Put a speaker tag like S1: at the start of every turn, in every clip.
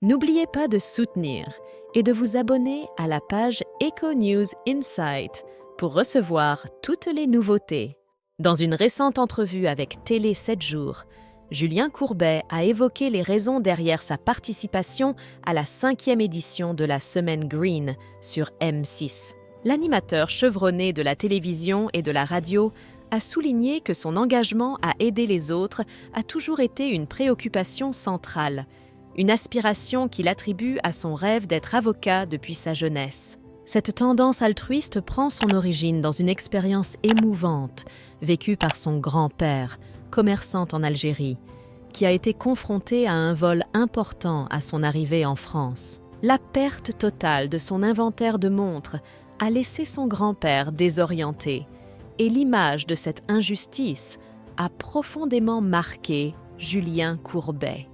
S1: N'oubliez pas de soutenir et de vous abonner à la page Eco News Insight pour recevoir toutes les nouveautés. Dans une récente entrevue avec Télé 7 jours, Julien Courbet a évoqué les raisons derrière sa participation à la 5e édition de la Semaine Green sur M6. L'animateur chevronné de la télévision et de la radio a souligné que son engagement à aider les autres a toujours été une préoccupation centrale, une aspiration qu'il attribue à son rêve d'être avocat depuis sa jeunesse. Cette tendance altruiste prend son origine dans une expérience émouvante vécue par son grand-père, commerçant en Algérie, qui a été confronté à un vol important à son arrivée en France. La perte totale de son inventaire de montres a laissé son grand-père désorienté, et l'image de cette injustice a profondément marqué Julien Courbet.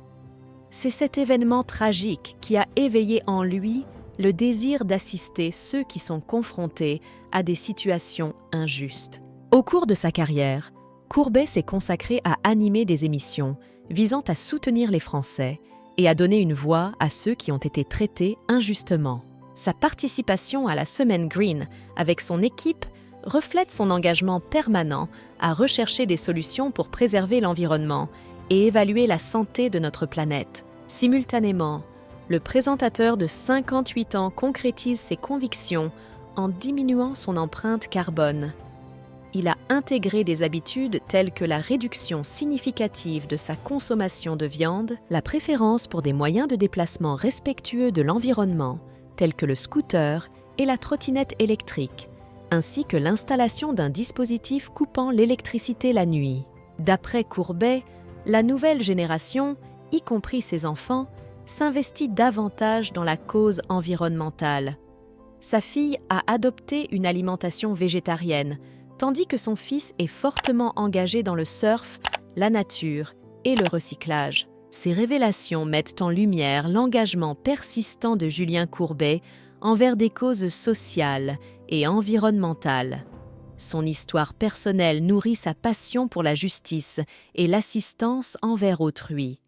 S1: C'est cet événement tragique qui a éveillé en lui le désir d'assister ceux qui sont confrontés à des situations injustes. Au cours de sa carrière, Courbet s'est consacré à animer des émissions visant à soutenir les Français et à donner une voix à ceux qui ont été traités injustement. Sa participation à la Semaine Green avec son équipe reflète son engagement permanent à rechercher des solutions pour préserver l'environnement et évaluer la santé de notre planète. Simultanément, le présentateur de 58 ans concrétise ses convictions en diminuant son empreinte carbone. Il a intégré des habitudes telles que la réduction significative de sa consommation de viande, la préférence pour des moyens de déplacement respectueux de l'environnement, tels que le scooter et la trottinette électrique, ainsi que l'installation d'un dispositif coupant l'électricité la nuit. D'après Courbet, la nouvelle génération, y compris ses enfants, s'investit davantage dans la cause environnementale. Sa fille a adopté une alimentation végétarienne, tandis que son fils est fortement engagé dans le surf, la nature et le recyclage. Ces révélations mettent en lumière l'engagement persistant de Julien Courbet envers des causes sociales et environnementales. Son histoire personnelle nourrit sa passion pour la justice et l'assistance envers autrui.